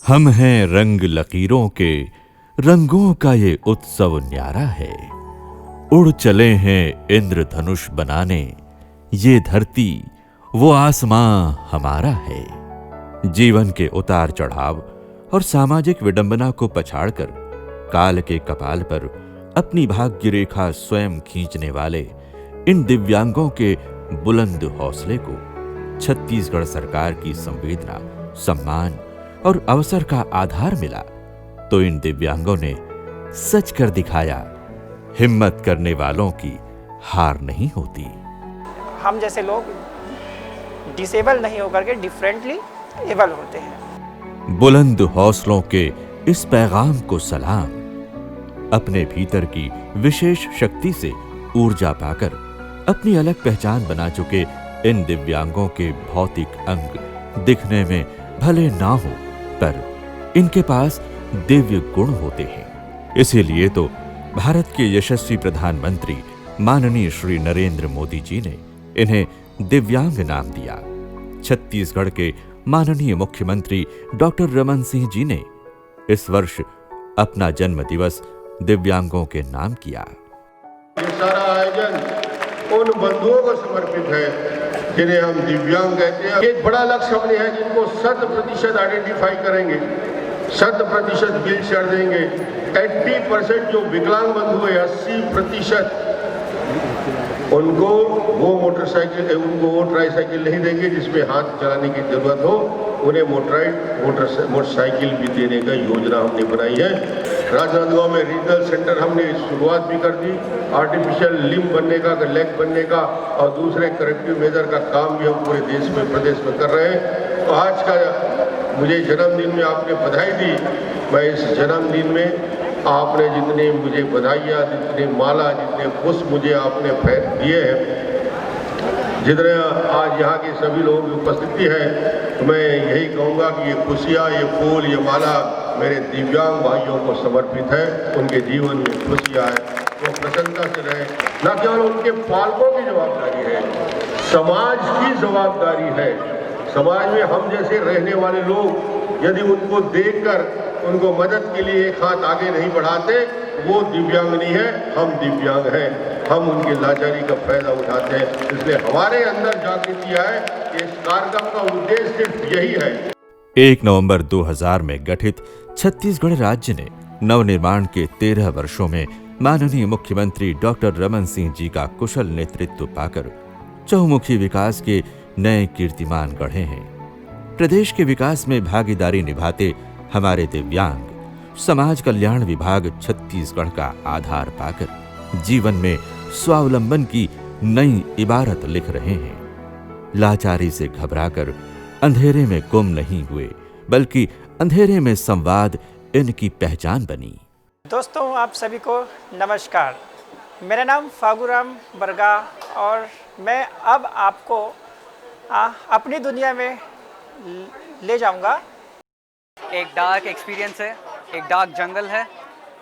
हम हैं रंग लकीरों के, रंगों का ये उत्सव न्यारा है। उड़ चले हैं इंद्रधनुष बनाने, ये धरती वो आसमां हमारा है। जीवन के उतार चढ़ाव और सामाजिक विडंबना को पछाड़कर काल के कपाल पर अपनी भाग्य रेखा स्वयं खींचने वाले इन दिव्यांगों के बुलंद हौसले को छत्तीसगढ़ सरकार की संवेदना, सम्मान और अवसर का आधार मिला तो इन दिव्यांगों ने सच कर दिखाया, हिम्मत करने वालों की हार नहीं होती। हम जैसे लोग डिसेबल नहीं होकर के डिफरेंटली एबल होते हैं। बुलंद हौसलों के इस पैगाम को सलाम। अपने भीतर की विशेष शक्ति से ऊर्जा पाकर अपनी अलग पहचान बना चुके इन दिव्यांगों के भौतिक अंग दिखने में भले ना हो, पर इनके पास दिव्य गुण होते हैं। इसीलिए तो भारत के यशस्वी प्रधानमंत्री माननीय श्री नरेंद्र मोदी जी ने इन्हें दिव्यांग नाम दिया। छत्तीसगढ़ के माननीय मुख्यमंत्री डॉक्टर रमन सिंह जी ने इस वर्ष अपना जन्म दिवस दिव्यांगों के नाम किया। ये सारा आयोजन उन बंधुओं को समर्पित है जिन्हें हम दिव्यांग कहते हैं। एक बड़ा लक्ष्य हमने है जिनको 100% आइडेंटिफाई करेंगे, 100% व्हील चेयर देंगे। 80% जो विकलांग बंधु है, 80% उनको वो मोटरसाइकिल, उनको वो ट्राईसाइकिल नहीं देंगे जिसमें हाथ चलाने की जरूरत हो, उन्हें मोटरसाइकिल भी देने का योजना हमने बनाई है। राजनांदगांव में रीजनल सेंटर हमने शुरुआत भी कर दी, आर्टिफिशियल लिम्ब बनने का, लेग बनने का और दूसरे करेक्टिव मेजर का काम भी हम पूरे देश में, प्रदेश में कर रहे हैं। तो आज का मुझे जन्मदिन में आपने बधाई दी, मैं इस जन्मदिन में आपने जितने मुझे बधाइयाँ, जितने माला, जितने पुष्प मुझे आपने दिए हैं, जितने आज यहाँ की सभी लोगों की उपस्थिति है, तो मैं यही कहूँगा कि ये खुशियाँ, ये फूल, ये माला मेरे दिव्यांग भाइयों को समर्पित है। उनके जीवन में खुशियाँ है, वो प्रसन्नता से रहे। न केवल उनके पालकों की जवाबदारी है, समाज की जवाबदारी है। समाज में हम जैसे रहने वाले लोग यदि उनको देखकर उनको मदद के लिए एक हाथ आगे नहीं बढ़ाते, वो दिव्यांग नहीं है, हम दिव्यांग हैं। हम उनकी लाचारी का फायदा उठाते हैं। इसलिए हमारे अंदर जागृति है कि इस कार्यक्रम का उद्देश्य सिर्फ यही है। 1 नवंबर 2000 में गठित छत्तीसगढ़ राज्य ने नवनिर्माण के 13 वर्षों में माननीय मुख्यमंत्री डॉक्टर रमन सिंह जी का कुशल नेतृत्व पाकर चहुमुखी विकास के नए कीर्तिमान गढ़े हैं। प्रदेश के विकास में भागीदारी निभाते हमारे दिव्यांग समाज कल्याण विभाग छत्तीसगढ़ का आधार पाकर जीवन में स्वावलंबन की नई इबारत लिख रहे हैं। लाचारी से घबराकर अंधेरे में गुम नहीं हुए, बल्कि अंधेरे में संवाद इनकी पहचान बनी। दोस्तों, आप सभी को नमस्कार। मेरा नाम फागुराम बरगा और मैं अब आपको अपनी दुनिया में ले जाऊंगा। एक डार्क एक्सपीरियंस है, एक डार्क जंगल है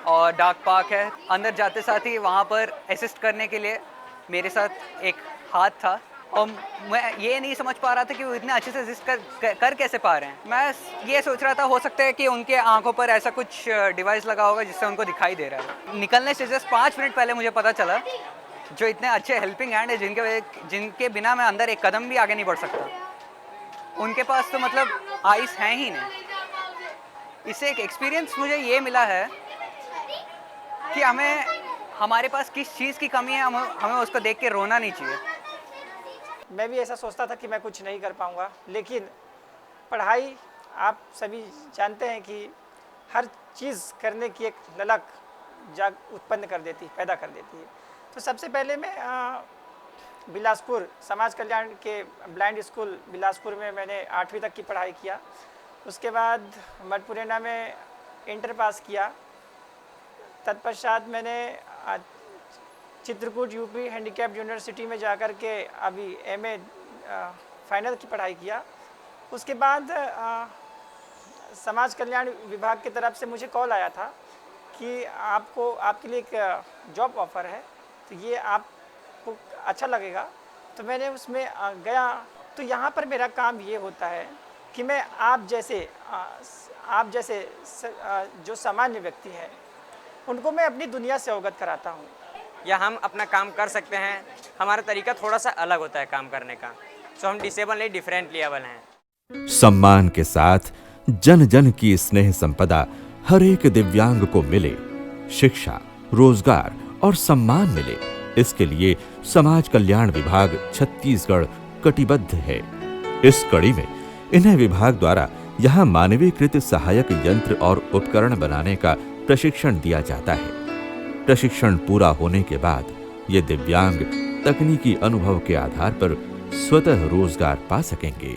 और डार्क पार्क है। अंदर जाते साथ ही वहाँ पर असिस्ट करने के लिए मेरे साथ एक हाथ था और मैं ये नहीं समझ पा रहा था कि वो इतने अच्छे से असिस्ट कर कैसे पा रहे हैं। मैं ये सोच रहा था हो सकता है कि उनके आंखों पर ऐसा कुछ डिवाइस लगा होगा जिससे उनको दिखाई दे रहा है। निकलने से जस्ट 5 मिनट पहले मुझे पता चला जो इतने अच्छे हेल्पिंग हैंड है जिनके बिना मैं अंदर एक कदम भी आगे नहीं बढ़ सकता, उनके पास तो मतलब आइस हैं ही नहीं। इससे एक एक्सपीरियंस मुझे ये मिला है कि हमारे पास किस चीज़ की कमी है, हमें उसको देख के रोना नहीं चाहिए। मैं भी ऐसा सोचता था कि मैं कुछ नहीं कर पाऊंगा, लेकिन पढ़ाई आप सभी जानते हैं कि हर चीज़ करने की एक ललक उत्पन्न कर देती, पैदा कर देती है। तो सबसे पहले मैं बिलासपुर समाज कल्याण के ब्लाइंड स्कूल बिलासपुर में मैंने 8वीं तक की पढ़ाई किया। उसके बाद मठपुरेना में इंटर पास किया। तत्पश्चात मैंने चित्रकूट यूपी हैंडीकैप्ड यूनिवर्सिटी में जाकर के अभी एमए फाइनल की पढ़ाई किया। उसके बाद समाज कल्याण विभाग की तरफ से मुझे कॉल आया था कि आपके लिए एक जॉब ऑफ़र है, तो ये आपको अच्छा लगेगा। तो मैंने उसमें गया। तो यहाँ पर मेरा काम ये होता है कि मैं आप जैसे जो सामान्य व्यक्ति हैं उनको मैं अपनी दुनिया से अवगत कराता हूँ। या हम अपना काम कर सकते हैं, हमारा तरीका थोड़ा सा अलग होता है काम करने का, सो हम डिसेबल नहीं, डिफरेंटली एबल हैं। सम्मान के साथ जन जन की स्नेह संपदा हर एक दिव्यांग को मिले, शिक्षा, रोजगार और सम्मान मिले, इसके लिए समाज कल्याण विभाग छत्तीसगढ़ कटिबद्ध है। इस कड़ी में इन्हें विभाग द्वारा यहाँ मानवीकृत सहायक यंत्र और उपकरण बनाने का प्रशिक्षण दिया जाता है। प्रशिक्षण पूरा होने के बाद ये दिव्यांग तकनीकी अनुभव के आधार पर स्वतः रोजगार पा सकेंगे।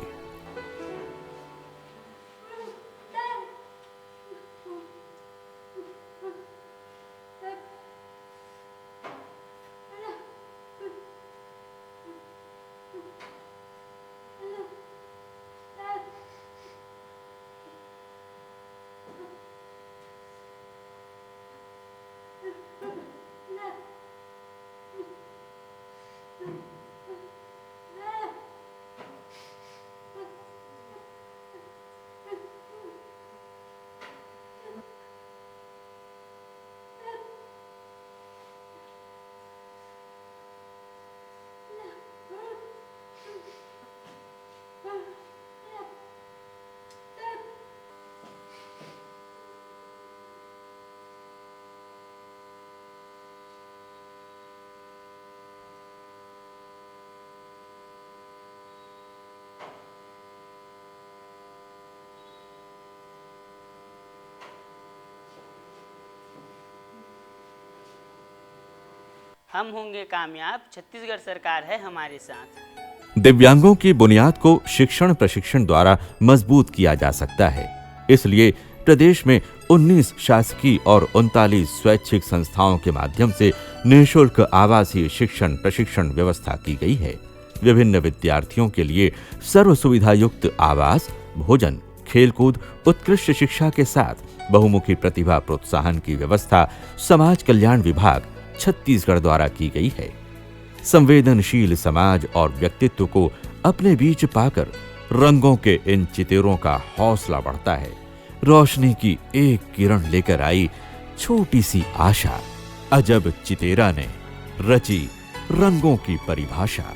हम होंगे कामयाब, छत्तीसगढ़ सरकार है हमारे साथ। दिव्यांगों की बुनियाद को शिक्षण प्रशिक्षण द्वारा मजबूत किया जा सकता है। इसलिए प्रदेश में 19 शासकीय और 39 स्वैच्छिक संस्थाओं के माध्यम से निःशुल्क आवासीय शिक्षण प्रशिक्षण व्यवस्था की गई है। विभिन्न विद्यार्थियों के लिए सर्व सुविधा युक्त आवास, भोजन, खेलकूद, उत्कृष्ट शिक्षा के साथ बहुमुखी प्रतिभा प्रोत्साहन की व्यवस्था समाज कल्याण विभाग छत्तीसगढ़ द्वारा की गई है। संवेदनशील समाज और व्यक्तित्व को अपने बीच पाकर रंगों के इन चितेरों का हौसला बढ़ता है। रोशनी की एक किरण लेकर आई छोटी सी आशा, अजब चितेरा ने रची रंगों की परिभाषा।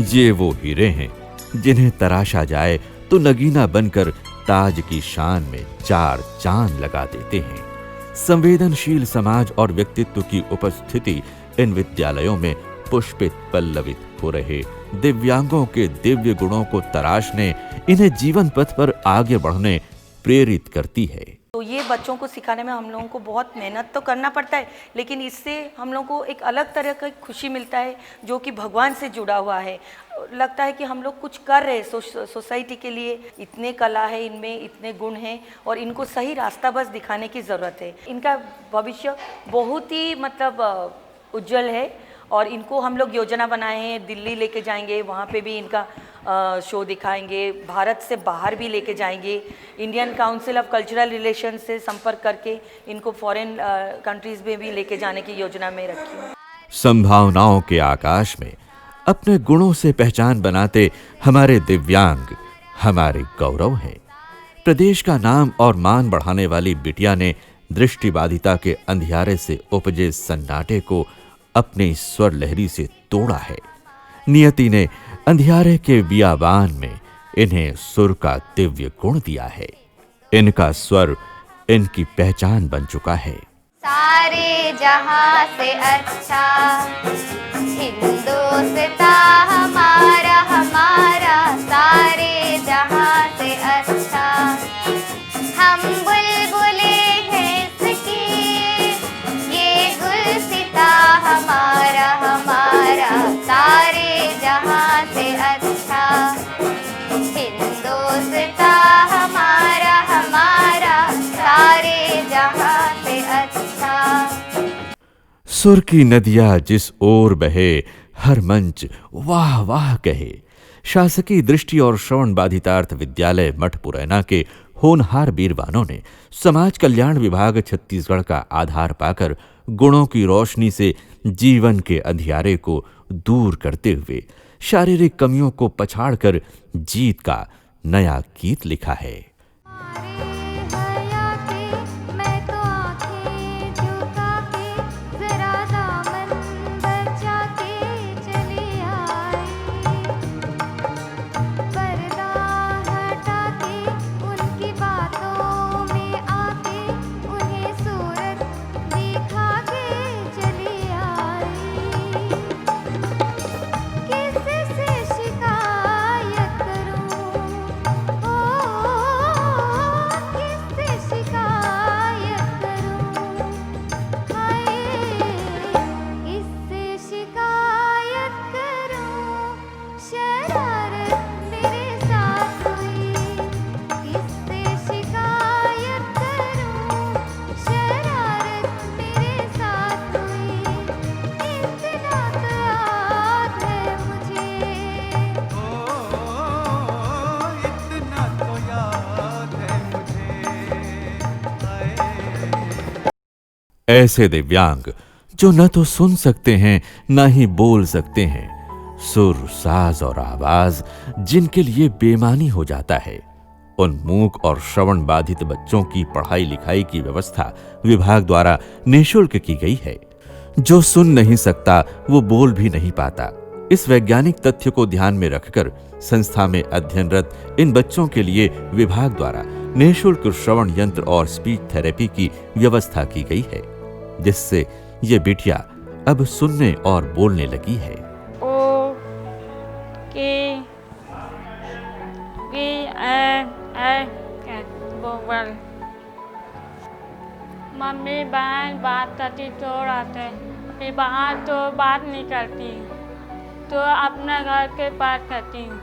ये वो हीरे हैं जिन्हें तराशा जाए तो नगीना बनकर ताज की शान में 4 चांद लगा देते हैं। संवेदनशील समाज और व्यक्तित्व की उपस्थिति इन विद्यालयों में पुष्पित पल्लवित हो रहे दिव्यांगों के दिव्य गुणों को तराशने, इन्हें जीवन पथ पर आगे बढ़ने प्रेरित करती है। तो ये बच्चों को सिखाने में हम लोगों को बहुत मेहनत तो करना पड़ता है, लेकिन इससे हम लोगों को एक अलग तरह की खुशी मिलता है जो कि भगवान से जुड़ा हुआ है। लगता है कि हम लोग कुछ कर रहे हैं सोसाइटी के लिए। इतने कला है इनमें, इतने गुण हैं और इनको सही रास्ता बस दिखाने की ज़रूरत है। इनका भविष्य बहुत ही उज्जवल है और इनको हम लोग योजना बनाए हैं, दिल्ली लेके जाएंगे, वहाँ पे भी इनका शो दिखाएंगे, भारत से बाहर भी लेके जाएंगे, Indian council of cultural relation से संपर्क करके इनको फॉरेन कंट्रीज में भी लेके जाने की योजना में रखी है। संभावनाओं के आकाश में अपने गुणों से पहचान बनाते हमारे दिव्यांग हमारे गौरव हैं। प्रदेश का नाम और मान बढ़ाने वाली बिटिया ने दृष्टिबाधिता के अंधियारे से उपजे सन्नाटे को अपनी स्वर लहरी से तोड़ा है। नियति ने अंधियारे के बियाबान में इन्हें सुर का दिव्य गुण दिया है। इनका स्वर इनकी पहचान बन चुका है। सारे जहां से अच्छा हिंदुस्ता हमारा हमारा, सारे जहां से अच्छा हम बुलबुले हैं इसकी, ये गुलसिता हमारा हमारा, सारे जहां से अच्छा हिंदुस्ता हमारा हमारा, सारे जहां से अच्छा। सुर की नदियां जिस ओर बहे, हर मंच वाह वाह कहे। शासकीय दृष्टि और श्रवण बाधितार्थ विद्यालय मठ पुरैना के होनहार वीरवानों ने समाज कल्याण विभाग छत्तीसगढ़ का आधार पाकर गुणों की रोशनी से जीवन के अंधियारे को दूर करते हुए शारीरिक कमियों को पछाड़कर जीत का नया गीत लिखा है। मैं तो आंखें झुका के जरा दामन बचा के चली आई, पर्दा हटा के उनकी बातों में आके उन्हें सूरत दिखा के चली आई। किससे शिकायत करूं, किससे शिकायत करूं, हाय किससे शिकायत करूं, शरारत मेरे साथ हुई, किससे शिकायत करूं, शरारत मेरे साथ हुई, इतना तो याद है मुझे। इतना तो याद है मुझे। ऐसे दिव्यांग जो न तो सुन सकते हैं न ही बोल सकते हैं, सुर साज और आवाज जिनके लिए बेमानी हो जाता है, उन मूक और श्रवण बाधित बच्चों की पढ़ाई लिखाई की व्यवस्था विभाग द्वारा निःशुल्क की गई है। जो सुन नहीं सकता वो बोल भी नहीं पाता। इस वैज्ञानिक तथ्य को ध्यान में रखकर संस्था में अध्ययनरत इन बच्चों के लिए विभाग द्वारा निःशुल्क श्रवण यंत्र और स्पीच थेरेपी की व्यवस्था की गई है, जिससे ये बिटिया अब सुनने और बोलने लगी है। ओ के बोल। मम्मी बहन बात करती तो रहते, बाहर तो बात नहीं करती, तो अपना घर के पास करती हूँ।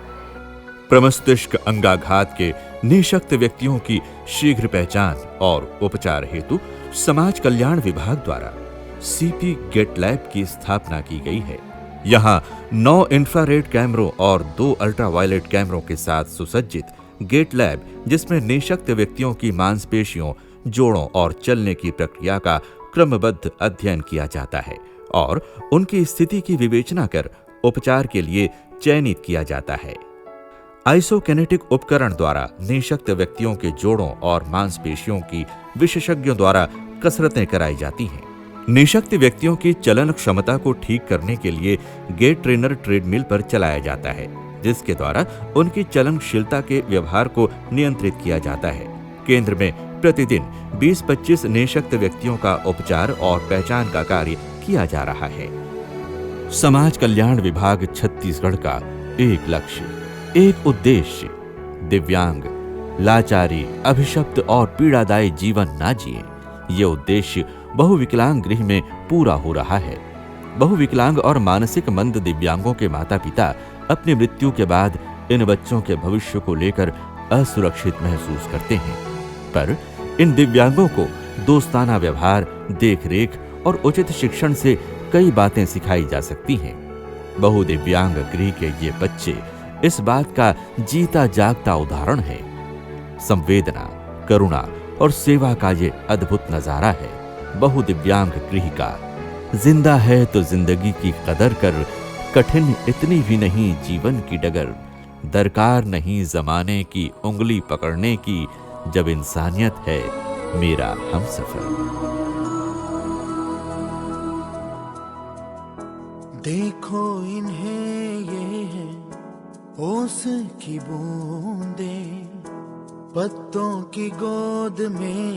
प्रमस्तिष्क अंगाघात के निःशक्त व्यक्तियों की शीघ्र पहचान और उपचार हेतु समाज कल्याण विभाग द्वारा सीपी गेट लैब की स्थापना की गई है। यहाँ 9 इंफ्रारेड कैमरों और 2 अल्ट्रावायलेट कैमरों के साथ सुसज्जित गेट लैब, जिसमें निःशक्त व्यक्तियों की मांसपेशियों, जोड़ों और चलने की प्रक्रिया का क्रमबद्ध अध्ययन किया जाता है और उनकी स्थिति की विवेचना कर उपचार के लिए चयनित किया जाता है। आइसोकिनेटिक उपकरण द्वारा निःशक्त व्यक्तियों के जोड़ों और मांसपेशियों की विशेषज्ञों द्वारा कसरतें कराई जाती हैं। निःशक्त व्यक्तियों की चलन क्षमता को ठीक करने के लिए गेट ट्रेनर ट्रेडमिल पर चलाया जाता है, जिसके द्वारा उनकी चलनशीलता के व्यवहार को नियंत्रित किया जाता है। केंद्र में प्रतिदिन 20-25 निःशक्त व्यक्तियों का उपचार और पहचान का कार्य किया जा रहा है। समाज कल्याण विभाग छत्तीसगढ़ का एक लक्ष्य, एक उद्देश्य, दिव्यांग लाचारी, अभिशप्त और पीड़ादायी जीवन ना जिए, ये उद्देश्य बहुविकलांग गृह में पूरा हो रहा है। बहुविकलांग और मानसिक मंद दिव्यांगों के माता पिता अपनी मृत्यु के बाद इन बच्चों के भविष्य को लेकर असुरक्षित महसूस करते हैं, पर इन दिव्यांगों को दोस्ताना व्यवहार, देखरेख और उचित शिक्षण से कई बातें सिखाई जा सकती हैं। बहुदिव्यांग गृह के ये बच्चे इस बात का जीता जागता उदाहरण है। संवेदना, करुणा और सेवा का ये अद्भुत नजारा है बहुदिव्यांग गृह का। जिंदा है तो जिंदगी की कदर कर, कठिन इतनी भी नहीं जीवन की डगर, दरकार नहीं जमाने की उंगली पकड़ने की, जब इंसानियत है मेरा हमसफर। देखो इन्हें ये है ओस की बूंदे, पत्तों की गोद में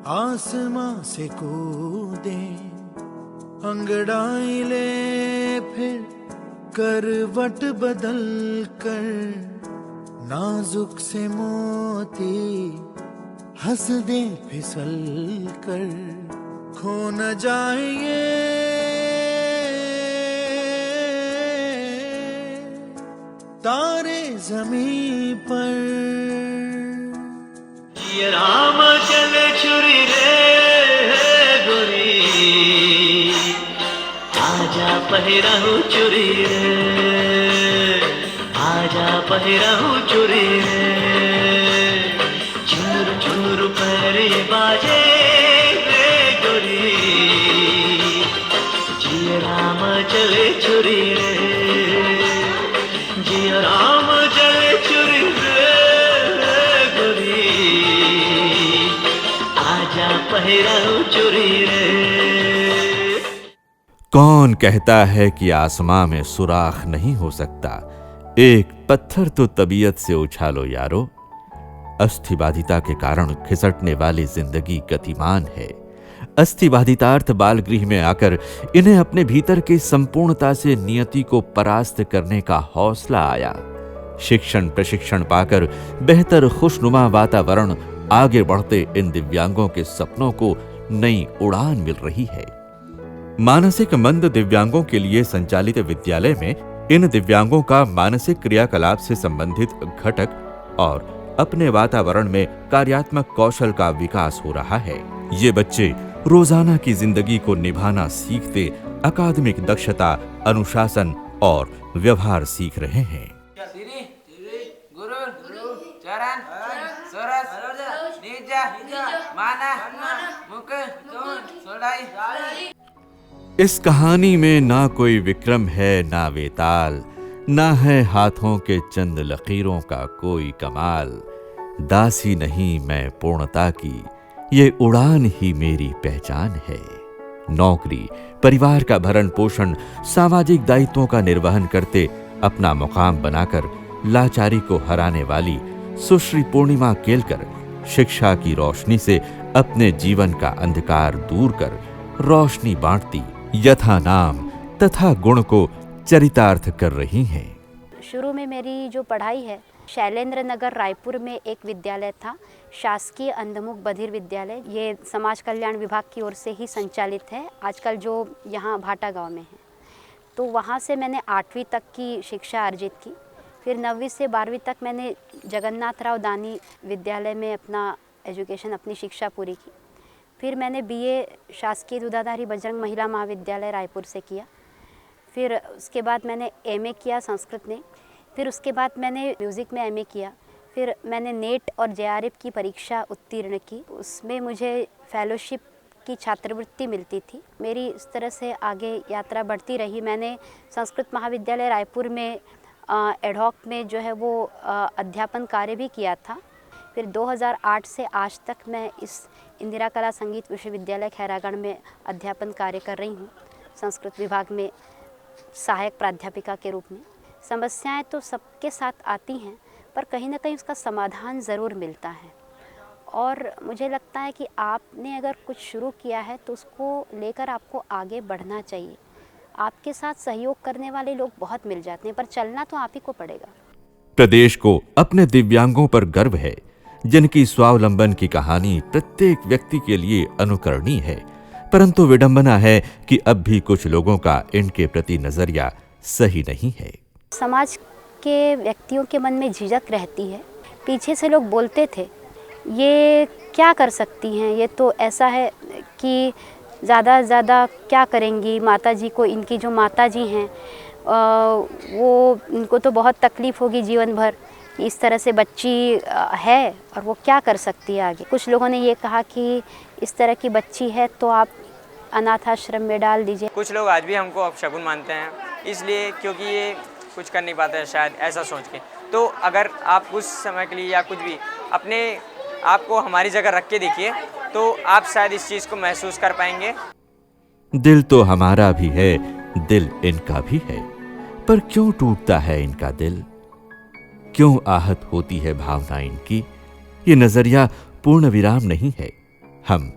आसमां से कूदे, अंगड़ाई ले फिर करवट बदल कर, नाजुक से मोती हंस दे फिसल कर, खो न जाएंगे तारे जमीन पर। ये राम चले छुरी रे गोरी, आजा पहिराहू चुरी रे, आजा पहिराहू चुरी रे, बाजे रे गोरी जिया राम चले छुरी रे जिया राम चले छुरी रे गोरी आजा पहिराऊ चुरी रे। कौन कहता है कि आसमां में सुराख नहीं हो सकता, एक पत्थर तो तबीयत से उछालो यारो। अस्थिबाधिता के कारण खिसटने वाली जिंदगी गतिमान है। अस्थिबाधितार्थ बालगृह में आकर इन्हें अपने भीतर के संपूर्णता से नियति को परास्त करने का हौसला आया। शिक्षण प्रशिक्षण पाकर बेहतर खुशनुमा वातावरण आगे बढ़ते इन दिव्यांगों के सपनों को नई उड़ान मिल रही है। मानसिक मंद दिव्यांगों के लिए संचालित विद्यालय में इन दिव्यांगों का मानसिक क्रियाकलाप से संबंधित घटक और अपने वातावरण में कार्यात्मक कौशल का विकास हो रहा है। ये बच्चे रोजाना की जिंदगी को निभाना सीखते अकादमिक दक्षता, अनुशासन और व्यवहार सीख रहे हैं। इस कहानी में ना कोई विक्रम है ना वेताल, ना है हाथों के चंद लकीरों का कोई कमाल। दासी नहीं मैं पूर्णता की, ये उड़ान ही मेरी पहचान है। नौकरी, परिवार का भरण पोषण, सामाजिक दायित्वों का निर्वहन करते अपना मुकाम बनाकर लाचारी को हराने वाली सुश्री पूर्णिमा केलकर शिक्षा की रोशनी से अपने जीवन का अंधकार दूर कर रोशनी बांटती यथा नाम तथा गुण को चरितार्थ कर रही हैं। शुरू में मेरी जो पढ़ाई है शैलेंद्र नगर रायपुर में एक विद्यालय था, शासकीय अंधमुख बधिर विद्यालय। ये समाज कल्याण विभाग की ओर से ही संचालित है, आजकल जो यहाँ भाटा गांव में है। तो वहाँ से मैंने 8वीं तक की शिक्षा अर्जित की। फिर 9वीं से 12वीं तक मैंने जगन्नाथराव दानी विद्यालय में अपना एजुकेशन, अपनी शिक्षा पूरी की। फिर मैंने BA शासकीय दूधाधारी बजरंग महिला महाविद्यालय रायपुर से किया। फिर उसके बाद मैंने MA किया संस्कृत में। फिर उसके बाद मैंने म्यूज़िक में MA किया। फिर मैंने नेट और JRF की परीक्षा उत्तीर्ण की, उसमें मुझे फेलोशिप की छात्रवृत्ति मिलती थी। मेरी इस तरह से आगे यात्रा बढ़ती रही। मैंने संस्कृत महाविद्यालय रायपुर में एडहॉक में जो है वो अध्यापन कार्य भी किया था। फिर 2008 से आज तक मैं इस इंदिरा कला संगीत विश्वविद्यालय खैरागढ़ में अध्यापन कार्य कर रही हूँ, संस्कृत विभाग में सहायक प्राध्यापिका के रूप में। समस्याएं तो सबके साथ आती हैं, पर कहीं ना कहीं उसका समाधान ज़रूर मिलता है। और मुझे लगता है कि आपने अगर कुछ शुरू किया है तो उसको लेकर आपको आगे बढ़ना चाहिए। आपके साथ सहयोग करने वाले लोग बहुत मिल जाते हैं, पर चलना तो आप ही को पड़ेगा। प्रदेश को अपने दिव्यांगों पर गर्व है, जिनकी स्वावलंबन की कहानी प्रत्येक व्यक्ति के लिए अनुकरणीय है। परंतु विडंबना है कि अब भी कुछ लोगों का इनके प्रति नजरिया सही नहीं है। समाज के व्यक्तियों के मन में झिझक रहती है। पीछे से लोग बोलते थे ये क्या कर सकती हैं, ये तो ऐसा है कि ज़्यादा से ज़्यादा क्या करेंगी माताजी को, इनकी जो माताजी हैं वो इनको तो बहुत तकलीफ़ होगी जीवन भर, इस तरह से बच्ची है और वो क्या कर सकती है आगे। कुछ लोगों ने ये कहा कि इस तरह की बच्ची है तो आप अनाथ आश्रम में डाल दीजिए। कुछ लोग आज भी हमको अपशगुन मानते हैं, इसलिए क्योंकि ये कुछ कर नहीं पाते हैं शायद, ऐसा सोच के। तो अगर आप कुछ समय के लिए या कुछ भी अपने आप को हमारी जगह रख के देखिए तो आप शायद इस चीज़ को महसूस कर पाएंगे। दिल तो हमारा भी है, दिल इनका भी है, पर क्यों टूटता है इनका दिल, क्यों आहत होती है भावना इनकी। ये नजरिया पूर्ण विराम नहीं है। हम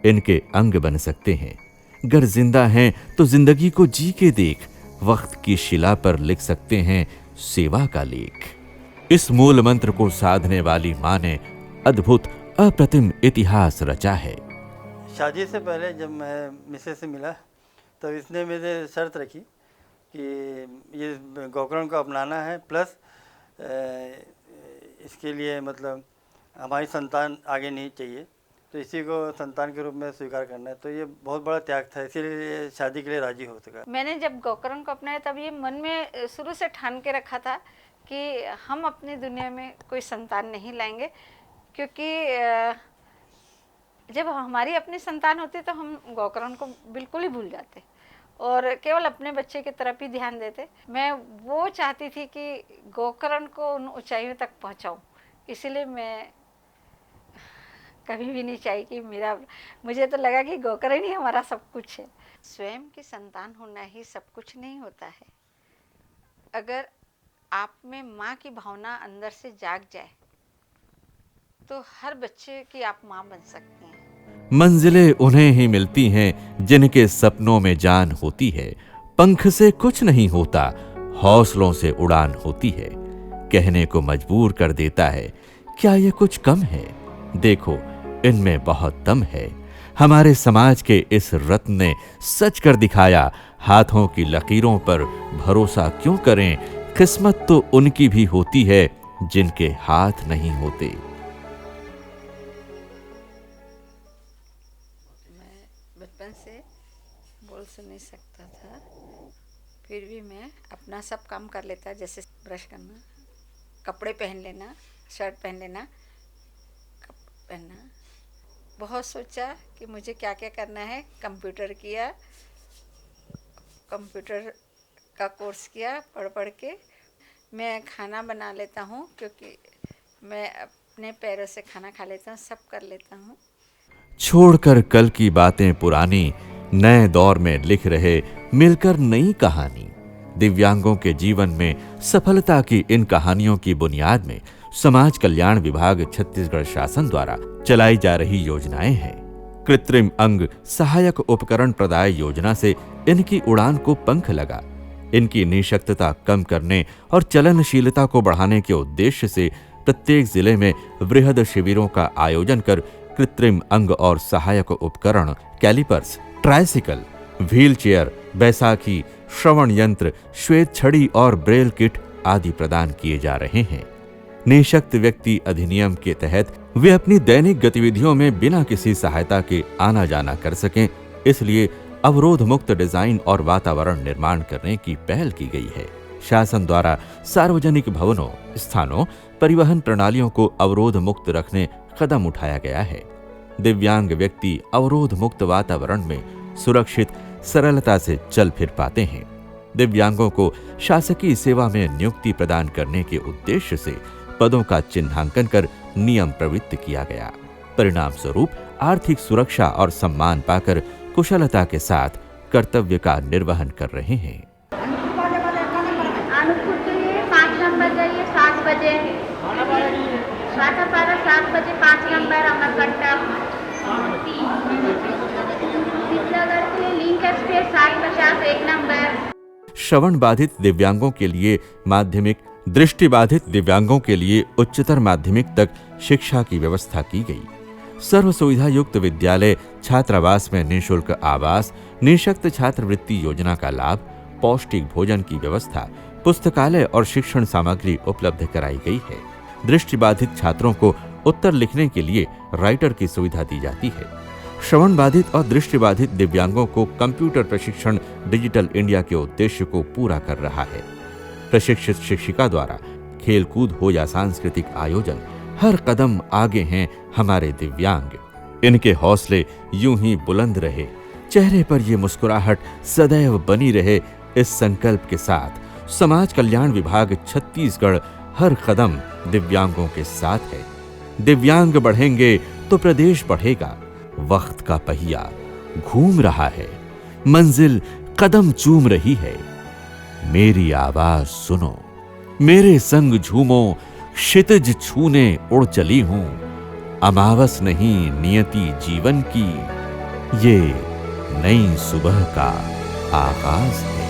इनके अंग बन सकते हैं। गर जिंदा हैं तो जिंदगी को जी के देख, वक्त की शिला पर लिख सकते हैं सेवा का लेख। इस मूल मंत्र को साधने वाली मां ने अद्भुत अप्रतिम इतिहास रचा है। शादी से पहले जब मैं मिसेस से मिला तब इसने मेरे शर्त रखी कि ये गोकर्ण को अपनाना है, प्लस इसके लिए मतलब हमारी संतान आगे नहीं चाहिए, तो इसी को संतान के रूप में स्वीकार करना है। तो ये बहुत बड़ा त्याग था, इसीलिए शादी के लिए राजी हो सका। मैंने जब गोकर्ण को अपनाया तब ये मन में शुरू से ठान के रखा था कि हम अपनी दुनिया में कोई संतान नहीं लाएंगे, क्योंकि जब हमारी अपनी संतान होती तो हम गोकर्ण को बिल्कुल ही भूल जाते और केवल अपने बच्चे की तरफ ही ध्यान देते। मैं वो चाहती थी कि गोकर्ण को उन ऊंचाइयों तक पहुंचाऊं, इसीलिए मैं कभी भी नहीं चाहिए कि मुझे तो लगा कि गोकर्ण ही हमारा सब कुछ है। स्वयं की संतान होना ही सब कुछ नहीं होता है। अगर आप में माँ की भावना अंदर से जाग जाए तो हर बच्चे की आप माँ बन सकती हैं। मंजिलें उन्हें ही मिलती हैं जिनके सपनों में जान होती है। पंख से कुछ नहीं होता, हौसलों से उड़ान होती है। कहने को मजबूर कर देता है, क्या ये कुछ कम है? देखो इनमें बहुत दम है। हमारे समाज के इस रत्न ने सच कर दिखाया, हाथों की लकीरों पर भरोसा क्यों करें? किस्मत तो उनकी भी होती है जिनके हाथ नहीं होते। मैं बचपन से बोल सुन नहीं सकता था, फिर भी मैं अपना सब काम कर लेता, जैसे ब्रश करना, कपड़े पहन लेना, शर्ट पहन लेना, पहनना। बहुत सोचा कि मुझे क्या क्या करना है। कंप्यूटर किया, कंप्यूटर का कोर्स किया, पढ़ के मैं खाना बना लेता हूँ, क्योंकि मैं अपने पैरों से खाना खा लेता हूँ, सब कर लेता हूँ। छोड़कर कल की बातें पुरानी, नए दौर में लिख रहे मिलकर नई कहानी। दिव्यांगों के जीवन में सफलता की इन कहानियों की बुनियाद में समाज कल्याण विभाग छत्तीसगढ़ शासन द्वारा चलाई जा रही योजनाएं हैं। कृत्रिम अंग सहायक उपकरण प्रदाय योजना से इनकी उड़ान को पंख लगा। इनकी निःशक्तता कम करने और चलनशीलता को बढ़ाने के उद्देश्य से प्रत्येक जिले में वृहद शिविरों का आयोजन कर कृत्रिम अंग और सहायक उपकरण, कैलिपर्स, ट्राइसिकल, व्हील चेयर, बैसाखी, श्रवण यंत्र, श्वेत छड़ी और ब्रेल किट आदि प्रदान किए जा रहे हैं। निःशक्त व्यक्ति अधिनियम के तहत वे अपनी दैनिक गतिविधियों में बिना किसी सहायता के आना जाना कर सकें, इसलिए अवरोध मुक्त डिजाइन और वातावरण निर्माण करने की पहल की गई है। शासन द्वारा सार्वजनिक भवनों, स्थानों, परिवहन प्रणालियों को अवरोध मुक्त रखने कदम उठाया गया है। दिव्यांग व्यक्ति अवरोध मुक्त वातावरण में सुरक्षित सरलता से चल फिर पाते हैं। दिव्यांगों को शासकीय सेवा में नियुक्ति प्रदान करने के उद्देश्य से पदों का चिन्हांकन कर नियम प्रवृत्त किया गया। परिणाम स्वरूप आर्थिक सुरक्षा और सम्मान पाकर कुशलता के साथ कर्तव्य का निर्वहन कर रहे हैं। अनुपुर के लिए 5 नंबर जाइए 7 बजे, बाटापारा 7 बजे 5 नंबर, अमरकंटक, शीतलागढ़ के लिए लिंक एक्सप्रेस 7:50 1 नंबर। श्रवण बाधित दिव्यांगों के लिए माध्यमिक, दृष्टि बाधित दिव्यांगों के लिए उच्चतर माध्यमिक तक शिक्षा की व्यवस्था की गई। सर्व सुविधा युक्त विद्यालय छात्रावास में निःशुल्क आवास, निःशक्त छात्रवृत्ति योजना का लाभ, पौष्टिक भोजन की व्यवस्था, पुस्तकालय और शिक्षण सामग्री उपलब्ध कराई गई है। दृष्टिबाधित छात्रों को उत्तर लिखने के लिए राइटर की सुविधा दी जाती है। श्रवण बाधित और दृष्टिबाधित दिव्यांगों को कंप्यूटर प्रशिक्षण डिजिटल इंडिया के उद्देश्य को पूरा कर रहा है। प्रशिक्षित शिक्षिका द्वारा खेलकूद हो या सांस्कृतिक आयोजन, हर कदम आगे हैं हमारे दिव्यांग। इनके हौसले यूं ही बुलंद रहे, चेहरे पर ये मुस्कुराहट सदैव बनी रहे, इस संकल्प के साथ समाज कल्याण विभाग छत्तीसगढ़ हर कदम दिव्यांगों के साथ है। दिव्यांग बढ़ेंगे तो प्रदेश बढ़ेगा। वक्त का पहिया घूम रहा है, मंजिल कदम चूम रही है। मेरी आवाज सुनो, मेरे संग झूमो, क्षितिज छूने उड़ चली हूं। अमावस नहीं नियति जीवन की, ये नई सुबह का आगाज है।